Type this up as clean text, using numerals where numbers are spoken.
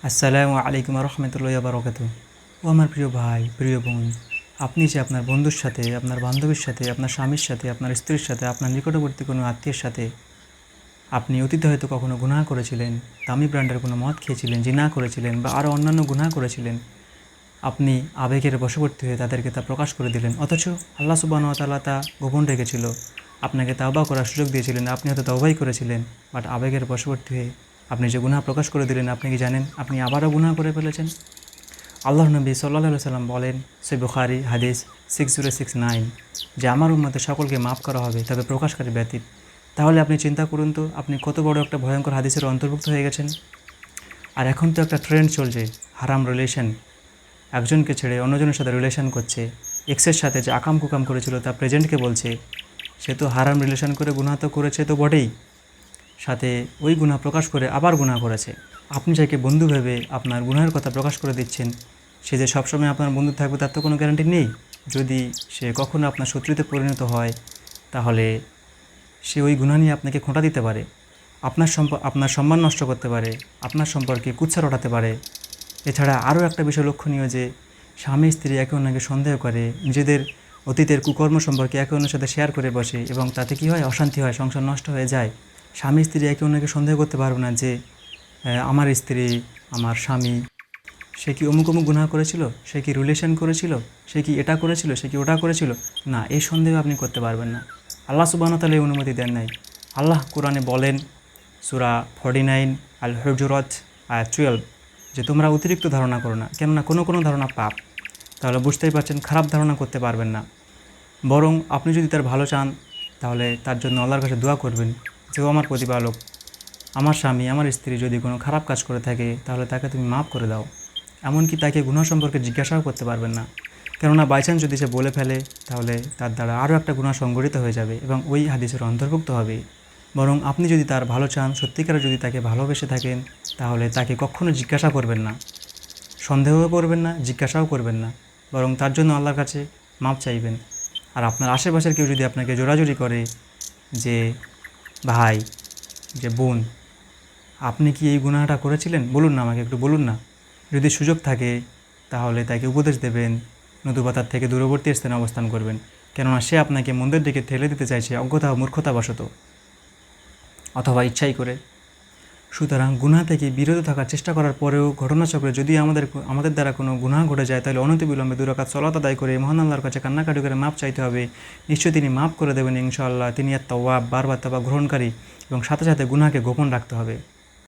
আসসালামু আলাইকুম রহমতুল্লাহ বারকাতু। ও আমার প্রিয় ভাই, প্রিয় বোন, আপনি যে আপনার বন্ধুর সাথে, আপনার বান্ধবীর সাথে, আপনার স্বামীর সাথে, আপনার স্ত্রীর সাথে, আপনার নিকটবর্তী কোনো আত্মীয়ের সাথে আপনি অতীতে হয়তো কখনো গুনাহ করেছিলেন, দামি ব্র্যান্ডের কোনো মদ খেয়েছিলেন, জিনা করেছিলেন বা আরও অন্যান্য গুনাহ করেছিলেন, আপনি আবেগের বশবর্তী হয়ে তাদেরকে তা প্রকাশ করে দিলেন, অথচ আল্লাহ সুবহানাহু ওয়া তাআলা তা গোপন রেখেছিল। আপনাকে তাওবা করার সুযোগ দিয়েছিলেন, আপনি হয়তো তওবাই করেছিলেন, বাট আবেগের বশবর্তী হয়ে আপনি যে গুনাহ প্রকাশ করে দিলেন, আপনি কি জানেন আপনি আবারও গুনাহ করে ফেলেছেন? আল্লাহর নবী সাল্লাল্লাহু আলাইহি সাল্লাম বলেন, সহিহ বুখারী হাদিস 6069, যে আমার উম্মতের সকলকে মাফ করা হবে, তবে প্রকাশকারী ব্যতীত। তাহলে আপনি চিন্তা করুন তো, আপনি কত বড় একটা ভয়ঙ্কর হাদিসের অন্তর্ভুক্ত হয়ে গেছেন। আর এখন তো একটা ট্রেন্ড চলছে, হারাম রিলেশন। একজনকে ছেড়ে অন্যজনের সাথে রিলেশন করছে। এক্সের সাথে যে আকাম কুকাম করেছিল তা প্রেজেন্টকে বলছে। সে তো হারাম রিলেশন করে গুনাহ তো করেছে তো বটেই, সাথে ওই গুনাহ প্রকাশ করে আবার গুনাহ করেছে। আপনি যাকে বন্ধু ভেবে আপনার গুনাহের কথা প্রকাশ করে দিচ্ছেন, সে যে সবসময় আপনার বন্ধু থাকবে তার তো কোনো গ্যারান্টি নেই। যদি সে কখনো আপনার শত্রুতে পরিণত হয়, তাহলে সে ওই গুনাহ নিয়ে আপনাকে খোঁটা দিতে পারে, আপনার সম্মান নষ্ট করতে পারে, আপনার সম্পর্কে কুৎসা রটাতে পারে। এছাড়া আরও একটা বিষয় লক্ষণীয় যে স্বামী স্ত্রী একে অন্যকে সন্দেহ করে, নিজেদের অতীতের কুকর্ম সম্পর্কে একে অন্যের সাথে শেয়ার করে বসে, এবং তাতে কী হয়, অশান্তি হয়, সংসার নষ্ট হয়ে যায়। স্বামী স্ত্রী একে অন্যকে সন্দেহ করতে পারবে না যে আমার স্ত্রী, আমার স্বামী, সে কি অমুক অমুক গুনাহ করেছিল, সে কি রিলেশন করেছিল, সে কি এটা করেছিল, সে কি ওটা করেছিল। না, এই সন্দেহ আপনি করতে পারবেন না। আল্লাহ সুবহানাহু ওয়া তাআলা এই অনুমতি দেন নাই। আল্লাহ কোরআনে বলেন, সূরা 49 আল হুজুরাত আয়াত 12, যে তোমরা অতিরিক্ত ধারণা করো না, কেননা কোনো কোনো ধারণা পাপ। তাহলে বুঝতেই পারছেন, খারাপ ধারণা করতে পারবেন না। বরং আপনি যদি তার ভালো চান, তাহলে তার জন্য আল্লাহর কাছে দোয়া করবেন যে ও আমার প্রতিপালক, আমার স্বামী, আমার স্ত্রী যদি কোনো খারাপ কাজ করে থাকে, তাহলে তাকে তুমি মাফ করে দাও। এমনকি তাকে গুনাহ সম্পর্কে জিজ্ঞাসাও করতে পারবেন না, কেননা বাইচান্স যদি সে বলে ফেলে, তাহলে তার দ্বারা আরও একটা গুনাহ সংঘটিত হয়ে যাবে এবং ওই হাদিসের অন্তর্ভুক্ত হবে। বরং আপনি যদি তার ভালো চান, সত্যিকারে যদি তাকে ভালোবেসে থাকেন, তাহলে তাকে কখনো জিজ্ঞাসা করবেন না, সন্দেহও করবেন না, জিজ্ঞাসাও করবেন না, বরং তার জন্য আল্লাহর কাছে মাপ চাইবেন। আর আপনার আশেপাশের কেউ যদি আপনাকে জোরাজুরি করে যে ভাই, যে বোন, আপনি কি এই গুনাহটা করেছিলেন, বলুন না, আমাকে একটু বলুন না, যদি সুযোগ থাকে তাহলে তাকে উপদেশ দেবেন, নতুবা তার থেকে দূরবর্তী স্থানে অবস্থান করবেন, কেননা সে আপনাকে মন্দের দিকে ঠেলে দিতে চাইছে অজ্ঞতা ও মূর্খতাবশত, অথবা ইচ্ছাই করে। সুতরাং গুনাহ থেকে বিরত থাকার চেষ্টা করার পরেও ঘটনাচক্রে যদি আমাদের দ্বারা কোনো গুনাহ ঘটে যায়, তাহলে অনতিবিলম্বে 2 রাকাত সালাত আদায় করে মহান আল্লাহর কাছে কান্নাকাটি করে মাপ চাইতে হবে। নিশ্চয়ই তিনি মাফ করে দেবেন ইনশাআল্লাহ। তিনি আর তাওয়াব, বারবার তাওবা গ্রহণকারী, এবং সাথে সাথে গুনাহকে গোপন রাখতে হবে।